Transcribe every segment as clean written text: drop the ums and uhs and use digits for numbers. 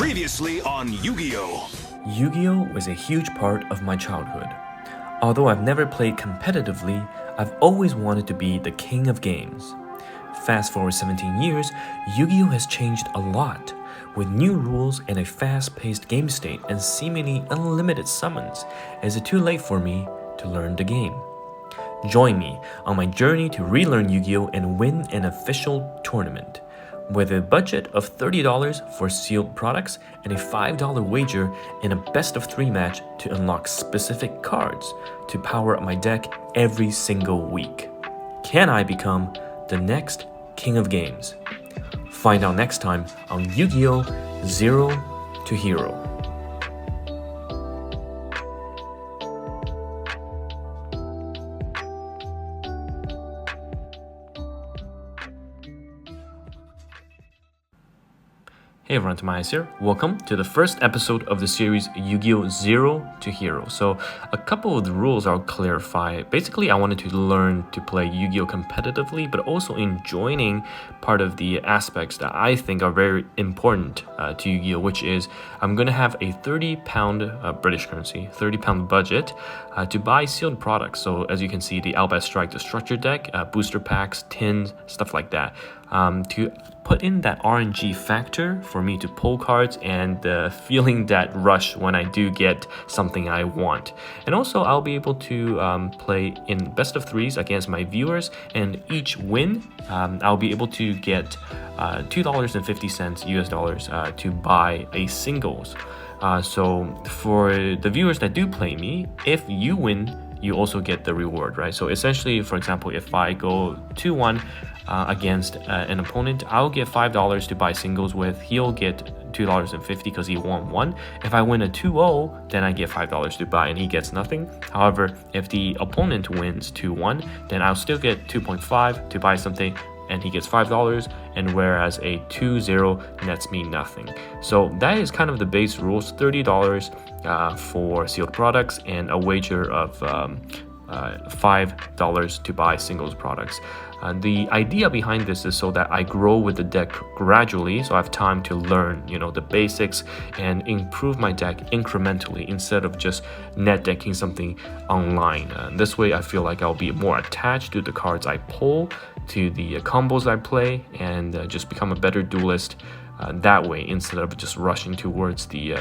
Previously on YuGiOh. YuGiOh was a huge part of my childhood. Although I've never played competitively, I've always wanted to be the king of games. Fast forward 17 years, YuGiOh has changed a lot. With new rules and a fast-paced game state and seemingly unlimited summons, is it too late for me to learn the game? Join me on my journey to relearn Yu-Gi-Oh! And win an official tournament. With a budget of $30 for sealed products and a $5 wager in a best-of-3 match to unlock specific cards to power up my deck every single week. Can I become the next king of games? Find out next time on Yu-Gi-Oh! Zero to Hero. Hey everyone, Tobias here. Welcome to the first episode of the series Yu-Gi-Oh! Zero to Hero. So a couple of the rules I'll clarify. Basically, I wanted to learn to play Yu-Gi-Oh! Competitively, but also in joining part of the aspects that I think are very important to Yu-Gi-Oh! Which is I'm going to have a £30 British currency, £30 budget to buy sealed products. So as you can see, the Albert Strike, the structure deck, booster packs, tins, stuff like that. To put in that RNG factor for me to pull cards and feeling that rush when I do get something I want. And also I'll be able to play in best of threes against my viewers, and each win I'll be able to get $2.50 US dollars to buy a singles. So for the viewers that do play me, if you win, you also get the reward, right? So essentially, for example, if I go 2-1 against an opponent, I'll get $5 to buy singles with. He'll get $2.50 because he won one. If I win a 2-0, then I get $5 to buy and he gets nothing. However, if the opponent wins 2-1, then I'll still get 2.5 to buy something and he gets $5, and whereas a 2-0 nets me nothing. So that is kind of the base rules, $30 for sealed products and a wager of $5 to buy singles products. The idea behind this is so that I grow with the deck gradually, so I have time to learn, the basics and improve my deck incrementally instead of just net decking something online. This way, I feel like I'll be more attached to the cards I pull, to the combos I play, and just become a better duelist that way instead of just rushing towards the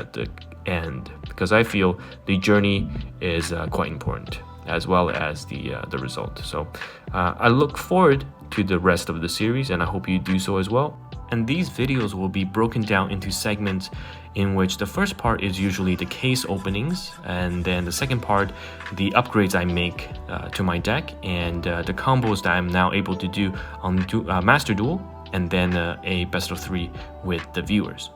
end. Because I feel the journey is quite important, as well as the result. So I look forward to the rest of the series, and I hope you do so as well. And these videos will be broken down into segments in which the first part is usually the case openings, and then the second part, the upgrades I make to my deck, and the combos that I'm now able to do on Master Duel, and then a best of 3 with the viewers.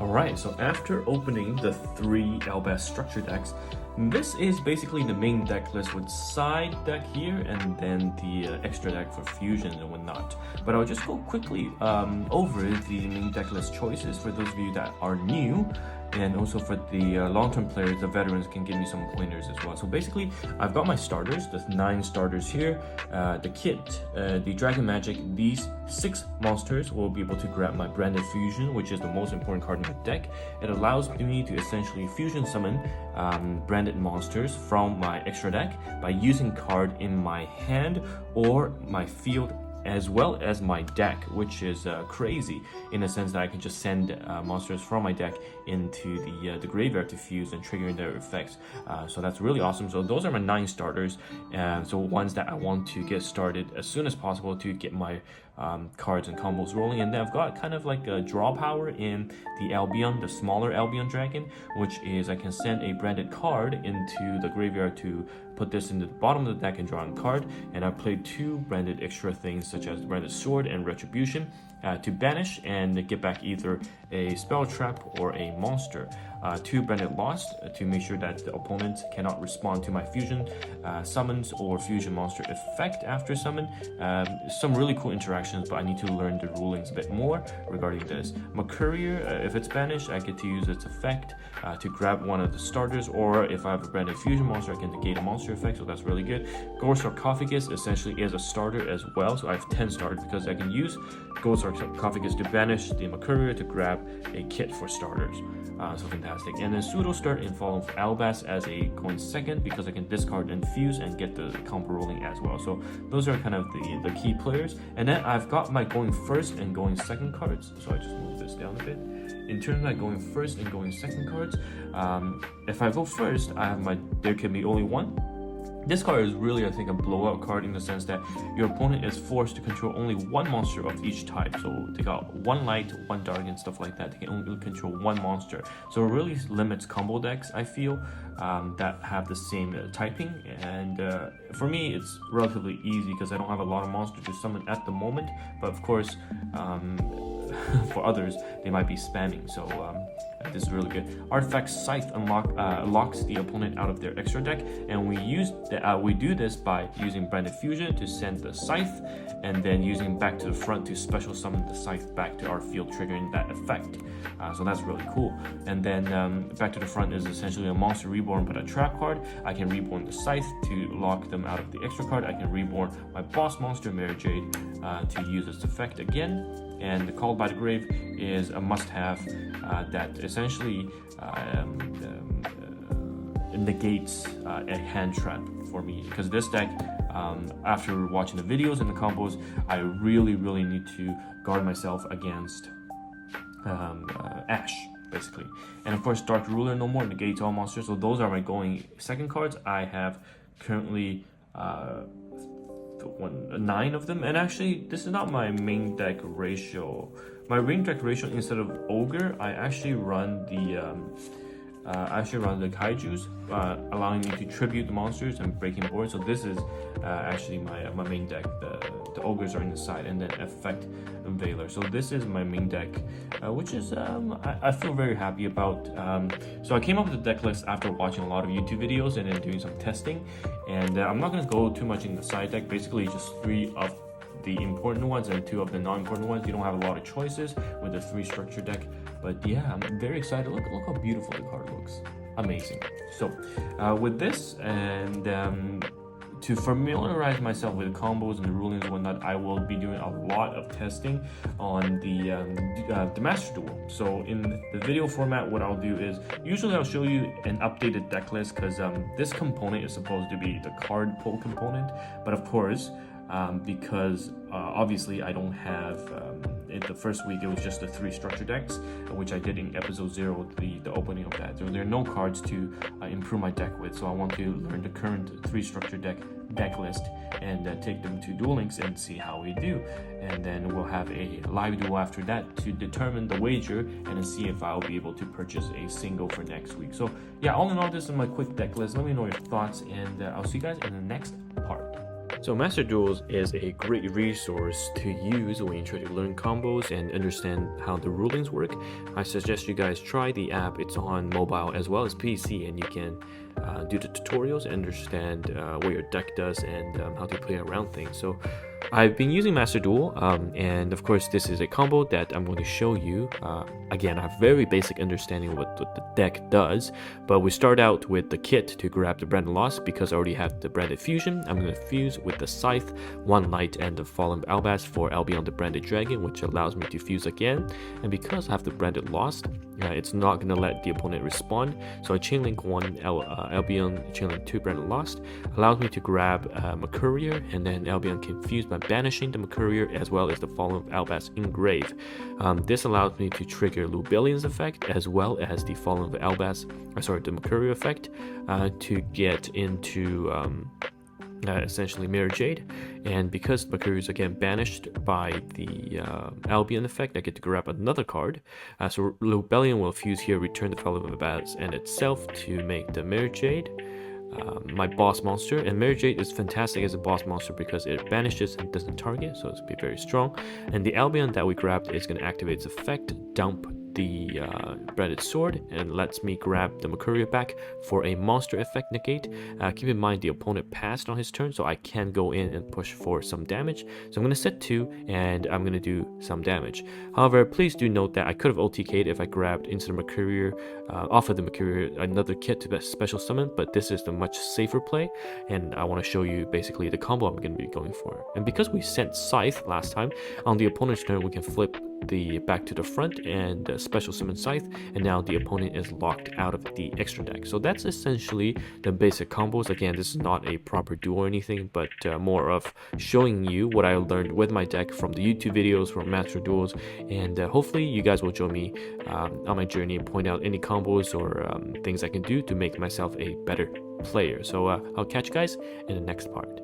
Alright, so after opening the 3 Albert structure decks, this is basically the main deck list with side deck here and then the extra deck for fusion and whatnot. But I'll just go quickly over the main deck list choices for those of you that are new, and also for the long-term players, the veterans can give me some pointers as well. So basically, I've got my starters, the 9 starters here, the kit, the Dragon Magic. These 6 monsters will be able to grab my branded fusion, which is the most important card in the deck. It allows me to essentially fusion summon branded monsters from my extra deck by using card in my hand or my field, as well as my deck, which is crazy in the sense that I can just send monsters from my deck into the graveyard to fuse and trigger their effects. So that's really awesome. So those are my 9 starters, so ones that I want to get started as soon as possible to get my cards and combos rolling. And then I've got kind of like a draw power in the Albion, the smaller Albion Dragon, which is I can send a branded card into the graveyard to put this in the bottom of the deck and draw a card. And I played 2 branded extra things such as branded sword and retribution to banish and get back either a spell trap or a monster. 2 branded lost to make sure that the opponent cannot respond to my fusion summons or fusion monster effect after summon. Some really cool interactions, but I need to learn the rulings a bit more regarding this. My courier, if it's banished, I get to use its effect to grab one of the starters, or if I have a branded fusion monster, I can negate a monster effect, so that's really good. Gore Sarcophagus essentially is a starter as well, so I have 10 starters because I can use Gold Sarcophagus to banish the Mercurial to grab a kit for starters. So fantastic. And then Pseudo Start in Fallen Albas as a going second because I can discard and fuse and get the combo rolling as well. So those are kind of the key players. And then I've got my going first and going second cards. So I just move this down a bit. In terms of my going first and going second cards, if I go first, I have there can be only one. This card is really, I think, a blowout card in the sense that your opponent is forced to control only one monster of each type. So they got one light, one dark, and stuff like that. They can only control one monster. So it really limits combo decks, I feel, that have the same typing. And for me, it's relatively easy because I don't have a lot of monsters to summon at the moment. But of course, for others, they might be spamming. So this is really good. Artifact Scythe locks the opponent out of their extra deck, and we do this by using Branded Fusion to send the Scythe, and then using back to the front to special summon the Scythe back to our field, triggering that effect. So that's really cool. And then back to the front is essentially a monster reborn but a trap card. I can reborn the Scythe to lock them out of the extra card. I can reborn my boss monster Mary Jade to use its effect again. And the Called by the Grave is a must-have that essentially negates a hand trap for me, because this deck, after watching the videos and the combos, I really need to guard myself against Ash, basically. And of course, Dark Ruler no more negates all monsters. So those are my going second cards. I have currently 9 of them, and actually this is not my main deck ratio. My main deck ratio, instead of Ogre, I actually run the Kaijus, allowing me to tribute the monsters and breaking board. So this is actually my main deck. The Ogres are in the side, and then Effect Veiler. So this is my main deck, which is I feel very happy about. So I came up with the deck list after watching a lot of YouTube videos and then doing some testing. And I'm not going to go too much in the side deck. Basically, just 3 of the important ones and 2 of the non-important ones. You don't have a lot of choices with the 3 structure deck. But yeah, I'm very excited. Look how beautiful the card looks. Amazing. So with this, and to familiarize myself with the combos and the rulings and whatnot, I will be doing a lot of testing on the Master Duel. So in the video format, what I'll do is, usually I'll show you an updated deck list, because this component is supposed to be the card pull component. But of course, because obviously I don't have the first week, it was just the 3 structure decks, which I did in episode 0, the opening of that. There are no cards to improve my deck with, so I want to learn the current 3 structure deck list and take them to Duel Links and see how we do. And then we'll have a live duel after that to determine the wager and then see if I'll be able to purchase a single for next week. So yeah, all in all, this is my quick deck list. Let me know your thoughts, and I'll see you guys in the next part. So Master Duels is a great resource to use when you try to learn combos and understand how the rulings work. I suggest you guys try the app. It's on mobile as well as PC, and you can do the tutorials and understand what your deck does and how to play around things. So I've been using Master Duel, and of course this is a combo that I'm going to show you. Again, I have very basic understanding of what the deck does, but we start out with the kit to grab the Branded Lost. Because I already have the Branded Fusion, I'm going to fuse with the Scythe, 1 light, and the Fallen Albas for Albion the Branded Dragon, which allows me to fuse again. And because I have the Branded Lost, it's not going to let the opponent respond. So I chainlink 1 Albion, chainlink 2 Branded Lost, allows me to grab Mercurial, and then Albion can fuse by banishing the Mercurial as well as the Fallen Albas Engrave. This allows me to trigger Lubellian's effect as well as the Fallen Albas, the Mercurial effect, to get into essentially Mary Jade. And because Mercurial is again banished by the Albion effect, I get to grab another card. So Lubellian will fuse here, return the Fallen Albas and itself to make the Mary Jade my boss monster. And Mary Jade is fantastic as a boss monster because it banishes and doesn't target, so it's be very strong. And the Albion that we grabbed is going to activate its effect, dump the branded sword and lets me grab the Mercuria back for a monster effect negate. Keep in mind the opponent passed on his turn, so I can go in and push for some damage. So I'm going to set 2 and I'm going to do some damage. However, please do note that I could have OTK'd if I grabbed into the Mercuria, off of the Mercuria, another kit to special summon, but this is the much safer play, and I want to show you basically the combo I'm going to be going for. And because we sent Scythe last time, on the opponent's turn we can flip the back to the front and special summon Scythe, and now the opponent is locked out of the extra deck. So that's essentially the basic combos. Again, this is not a proper duel or anything, but more of showing you what I learned with my deck from the YouTube videos, from Master Duels, and hopefully you guys will join me on my journey and point out any combos or things I can do to make myself a better player. So I'll catch you guys in the next part.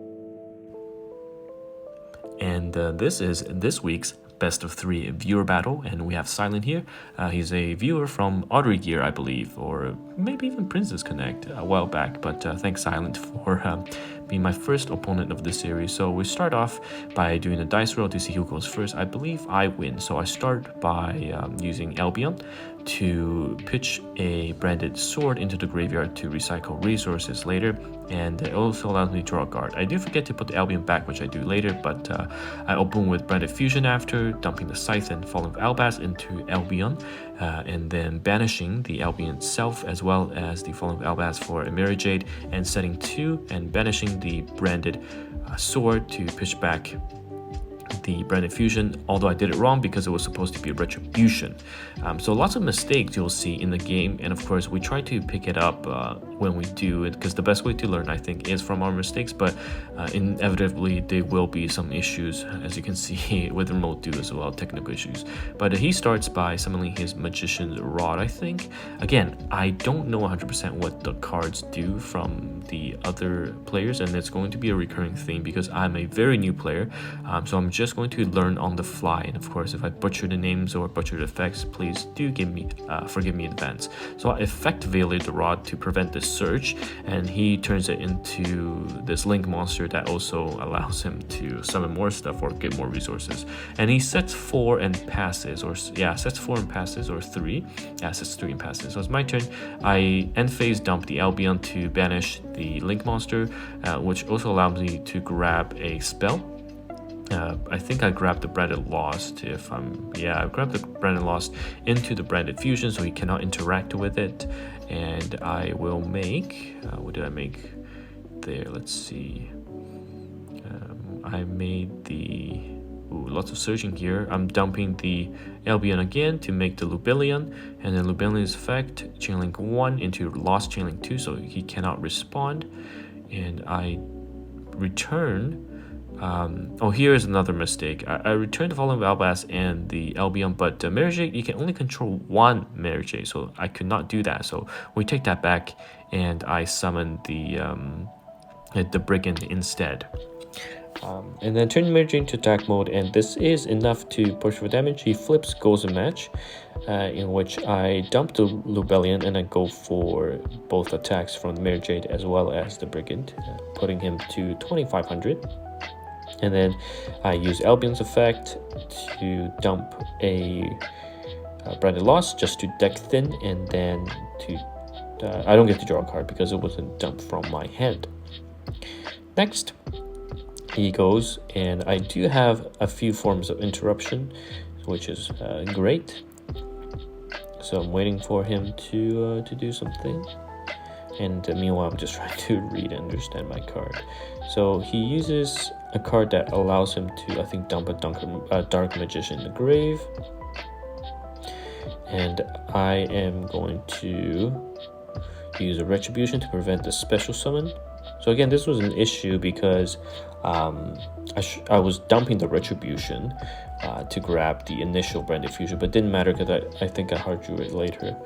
And this is this week's best of 3 viewer battle, and we have Silent here. He's a viewer from Ottery Gear, I believe, or maybe even Princess Connect a while back, but thanks Silent for being my first opponent of this series. So we start off by doing a dice roll to see who goes first. I believe I win, so I start by using Albion to pitch a branded sword into the graveyard to recycle resources later, and it also allows me to draw a card. I do forget to put the Albion back, which I do later, but I open with branded fusion after, dumping the Scythe and Fallen Albaz into Albion, and then banishing the Albion itself as well as the Fallen Albaz for a Mirror Jade, and setting 2 and banishing the branded sword to pitch back the branded fusion, although I did it wrong because it was supposed to be a retribution. So lots of mistakes you'll see in the game, and of course we try to pick it up when we do it, because the best way to learn, I think, is from our mistakes, but inevitably there will be some issues, as you can see with remote duo as well, technical issues. But he starts by summoning his Magician's Rod, I think. Again, I don't know 100% what the cards do from the other players, and it's going to be a recurring theme because I'm a very new player, so I'm just going to learn on the fly. And of course, if I butcher the names or butcher the effects, please do forgive me in advance. So I effect Veiled the Rod to prevent this surge, and he turns it into this Link monster that also allows him to summon more stuff or get more resources. And he sets 4 and passes, or sets 4 and passes, or 3. Yeah, sets 3 and passes. So it's my turn. I end phase dump the Albion to banish the Link monster, which also allows me to grab a spell. I think I grabbed the Branded Lost. I grabbed the Branded Lost into the Branded Fusion, so he cannot interact with it. And I will make, what did I make there? Let's see. I made the, lots of searching here. I'm dumping the Albion again to make the Lubellion, and then Lubellion's effect, Chainlink 1 into Lost Chainlink 2, so he cannot respond. And I return. Here's another mistake. I returned the Fallen Albaz and the Albion, but Mirror Jade, you can only control 1 Mirror Jade, so I could not do that. So we take that back, and I summon the Brigand instead. And then turn Mirror Jade to attack mode, and this is enough to push for damage. He flips goes a match, in which I dump the Lubellion and I go for both attacks from the Mirror Jade as well as the Brigand, putting him to 2500. And then I use Albion's effect to dump a Branded Lost just to deck thin, and then I don't get to draw a card because it wasn't dumped from my hand. Next, he goes, and I do have a few forms of interruption, which is great. So I'm waiting for him to do something. And meanwhile, I'm just trying to read and understand my card. So he uses a card that allows him to, I think, dump a Dark Magician in the grave. And I am going to use a Retribution to prevent the special summon. So again, this was an issue because I was dumping the Retribution to grab the initial Branded Fusion, but it didn't matter because I think I hard drew it later.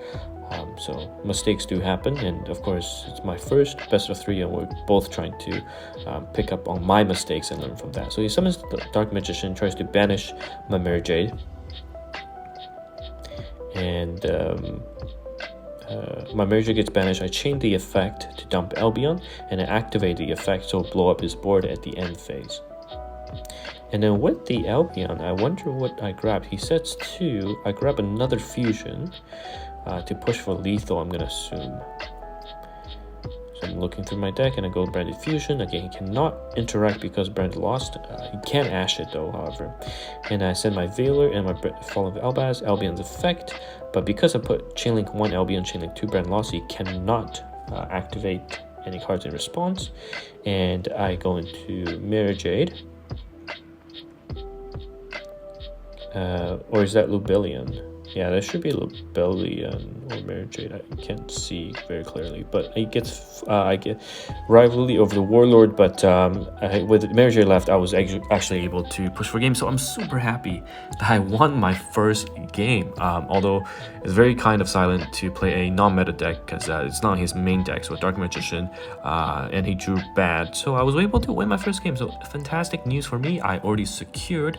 So mistakes do happen, and of course it's my first best of 3, and we're both trying to pick up on my mistakes and learn from that. So he summons the Dark Magician, tries to banish my Mirror Jade, and my Mirror Jade gets banished. I chain the effect to dump Albion, and I activate the effect so blow up his board at the end phase. And then with the Albion, I wonder what I grabbed. He sets 2. I grab another fusion to push for lethal, I'm gonna assume. So I'm looking through my deck and I go Branded Fusion. Again, he cannot interact because Branded lost. He can Ash it though, however. And I send my Veiler and my Fall of Albaz, Albion's effect. But because I put Chainlink 1 Albion, Chainlink 2 Branded lost, he cannot activate any cards in response. And I go into Mirror Jade. Or is that Lubellion? Yeah, there should be Lubellion or Mirror Jade. I can't see very clearly, but I get rivalry over the Warlord. But with Mirror Jade left, I was actually able to push for game. So I'm super happy that I won my first game. Although it's very kind of silent to play a non-meta deck because it's not his main deck. So Dark Magician, and he drew bad. So I was able to win my first game. So fantastic news for me. I already secured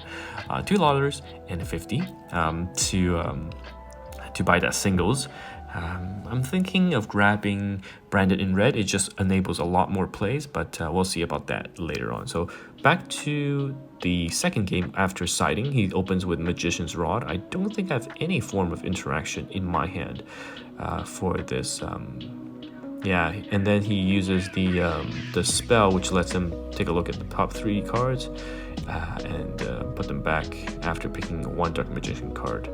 $2 and 50 to buy that singles. I'm thinking of grabbing Branded in red. It just enables a lot more plays, but we'll see about that later on. So back to the second game after siding. He opens with Magician's Rod. I don't think I have any form of interaction in my hand for this. Yeah, and then he uses the spell, which lets him take a look at the top 3 cards and put them back after picking 1 Dark Magician card.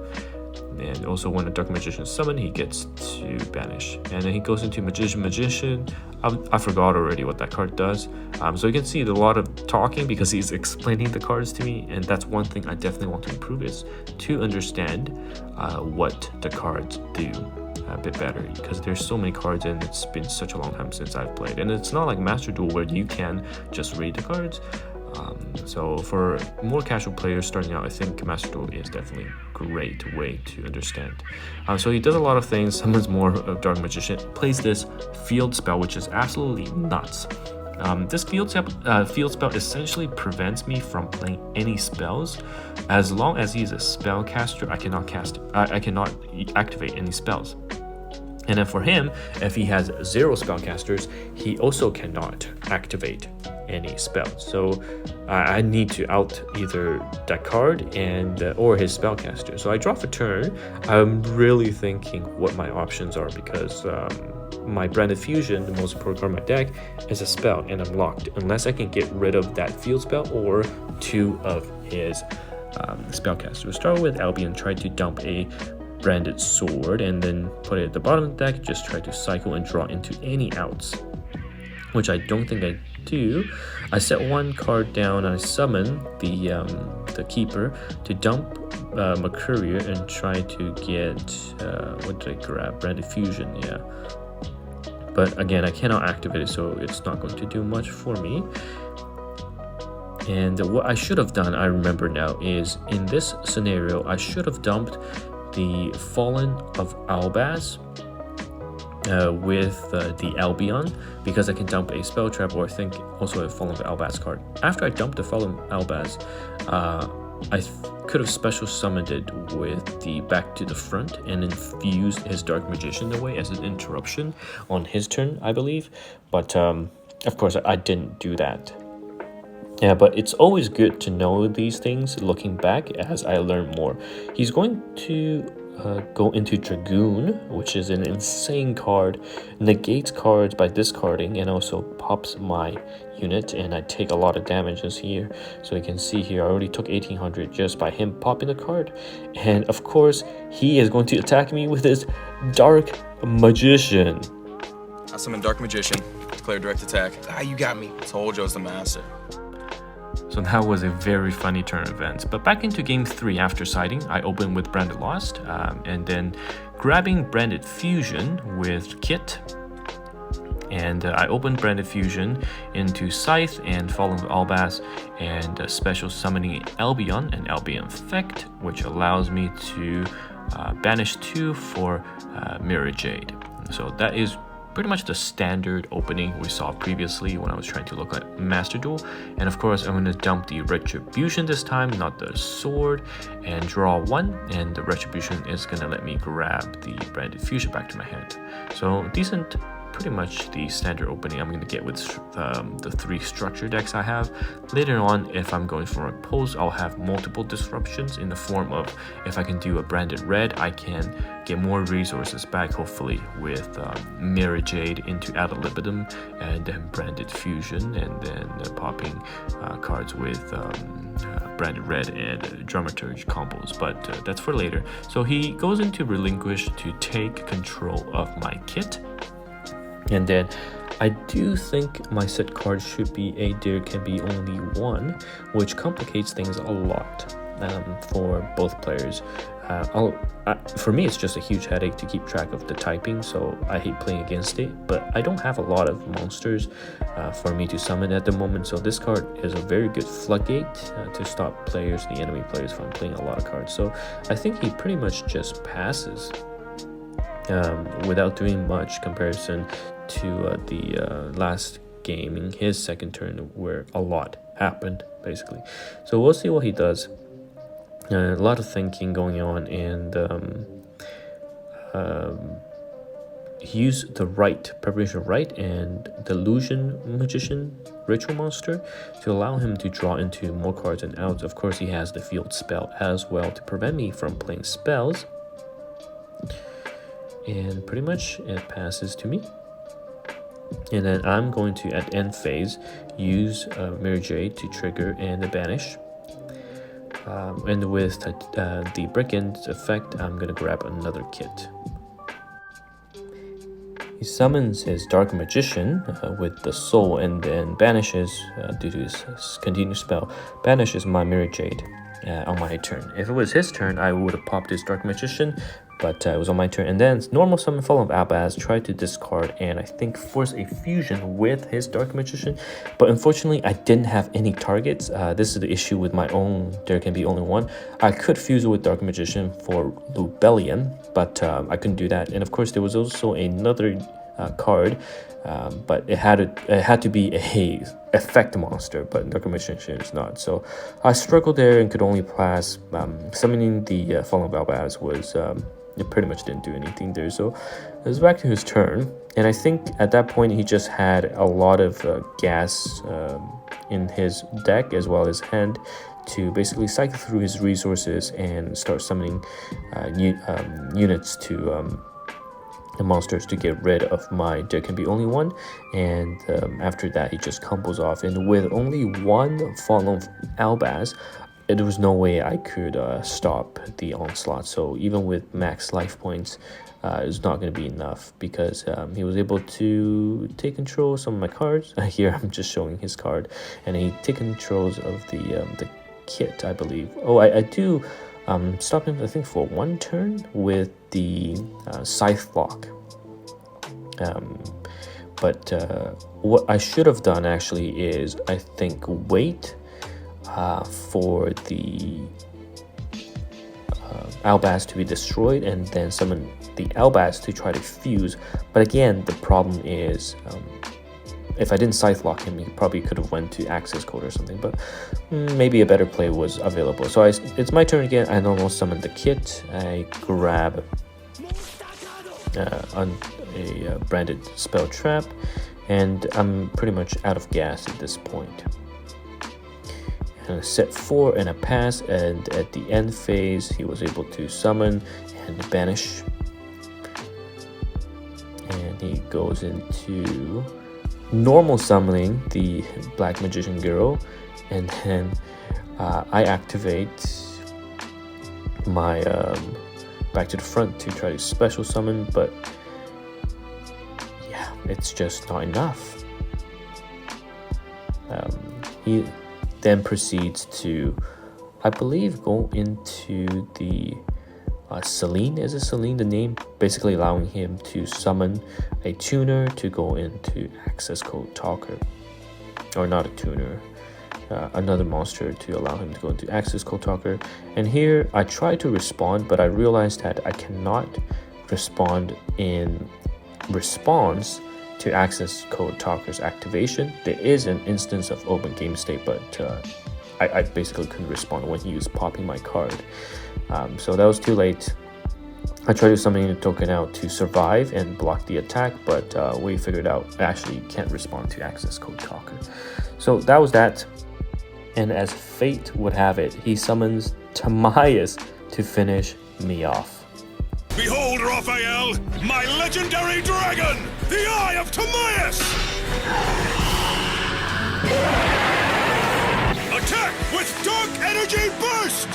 And also when a Dark Magician summon, he gets to banish. And then he goes into Magician. I forgot already what that card does. So you can see a lot of talking because he's explaining the cards to me. And that's one thing I definitely want to improve, is to understand what the cards do a bit better, because there's so many cards and it's been such a long time since I've played. And it's not like Master Duel where you can just read the cards. So for more casual players starting out, I think Master Duel is definitely a great way to understand. So he does a lot of things. Summons more of Dark Magician, plays this field spell, which is absolutely nuts. This field spell essentially prevents me from playing any spells. As long as he's a spellcaster, I cannot activate any spells. And then for him, if he has 0 spellcasters, he also cannot activate any spells. So I need to out either that card and or his spellcaster. So I draw for turn. I'm really thinking what my options are, because my Branded Fusion, the most important card in my deck, is a spell, and I'm locked unless I can get rid of that field spell or 2 of his spellcasters. We'll start with Albion, try to dump a Branded Sword and then put it at the bottom of the deck. Just try to cycle and draw into any outs, which I don't think I do. I set 1 card down and I summon the Keeper to dump Mercurial and try to get what did I grab? Branded Fusion, yeah. But again, I cannot activate it, so it's not going to do much for me. And what I should have done, I remember now, is in this scenario, I should have dumped the Fallen of Albaz with the Albion, because I can dump a Spell Trap, or I think also a Fallen of Albaz card. After I dumped the Fallen Albaz, I could have special summoned it with the Back to the Front and infused his Dark Magician away as an interruption on his turn, I believe. But of course, I didn't do that. Yeah, but it's always good to know these things looking back as I learn more. He's going to go into Dragoon, which is an insane card, negates cards by discarding, and also pops my unit, and I take a lot of damages here. So you can see here, I already took 1800 just by him popping the card. And of course, he is going to attack me with his Dark Magician. I summon Dark Magician, declare direct attack. Ah, you got me. Told you I was the master. So that was a very funny turn of events. But back into game 3 after siding, I opened with Branded Lost, and then grabbing Branded Fusion with Kit. And I opened Branded Fusion into Scythe and Fallen of Albaz, and special summoning Albion and Albion Effect, which allows me to banish 2 for Mirror Jade. So that is pretty much the standard opening we saw previously when I was trying to look at Master Duel. And of course, I'm going to dump the Retribution this time, not the sword, and draw 1, and the Retribution is going to let me grab the Branded Fusion back to my hand. So decent pretty much the standard opening I'm going to get with the 3 structure decks I have. Later on, if I'm going for a pulse, I'll have multiple disruptions in the form of, if I can do a branded red, I can get more resources back, hopefully with Mirror Jade into Ad Libitum, and then branded fusion, and then popping cards with branded red and dramaturge combos, but that's for later. So he goes into relinquish to take control of my kit, and then I do think my set card should be a there can be only one, which complicates things a lot for both players. For me, it's just a huge headache to keep track of the typing, so I hate playing against it, but I don't have a lot of monsters for me to summon at the moment, so this card is a very good floodgate to stop the enemy players from playing a lot of cards. So I think he pretty much just passes without doing much comparison to the last game in his second turn, where a lot happened basically. So we'll see what he does. A lot of thinking going on, and he used the preparation right and Delusion Magician Ritual Monster to allow him to draw into more cards and outs. Of course, he has the field spell as well to prevent me from playing spells, and pretty much it passes to me. And then I'm going to, at end phase, use Mirror Jade to trigger and banish. And with the break-in effect, I'm going to grab another kit. He summons his Dark Magician with the Soul, and then banishes, due to his continuous spell, banishes my Mirror Jade on my turn. If it was his turn, I would have popped his Dark Magician, but it was on my turn. And then normal summon Fallen Albaz, tried to discard and I think force a fusion with his Dark Magician, but unfortunately I didn't have any targets. This is the issue with my own there can be only one. I could fuse it with Dark Magician for Lubellion, but I couldn't do that. And of course there was also another card, but it had to be a effect monster, but Dark Magician is not. So I struggled there and could only pass. Summoning the Fallen Albaz was it pretty much didn't do anything there. So it was back to his turn, and I think at that point he just had a lot of gas in his deck as well as hand to basically cycle through his resources and start summoning units to the monsters to get rid of my there can be only one. And after that he just combos off, and with only one Fallen Albaz, there was no way I could stop the onslaught. So even with max life points, it's not going to be enough, because he was able to take control of some of my cards. Here I'm just showing his card, and he take controls of the kit, I believe. Oh, I do stop him, I think, for one turn with the Scythe Lock. But what I should have done actually is, I think, wait for the Albaz to be destroyed and then summon the Albaz to try to fuse. But again, the problem is, if I didn't Scythe Lock him, he probably could have went to Access Code or something, but maybe a better play was available. So it's my turn again. I normal summon the kit. I grab a branded spell trap, and I'm pretty much out of gas at this point. And a set 4 and a pass, and at the end phase he was able to summon and banish, and he goes into normal summoning the Black Magician Girl, and then I activate my back to the front to try to special summon, but yeah, it's just not enough. He then proceeds to, I believe, go into the Celine. Is it Celine, the name? Basically allowing him to summon a tuner to go into Access Code Talker. Or not a tuner, another monster to allow him to go into Access Code Talker. And here I try to respond, but I realized that I cannot respond in response to Access Code Talker's activation. There is an instance of open game state, but I basically couldn't respond when he was popping my card. So that was too late. I tried to summon the token out to survive and block the attack, but we figured out I actually can't respond to access code talker. So that was that. And as fate would have it, he summons Timaeus to finish me off. Behold, Raphael, my legendary dragon, the Eye of Timaeus! Attack with Dark Energy Burst!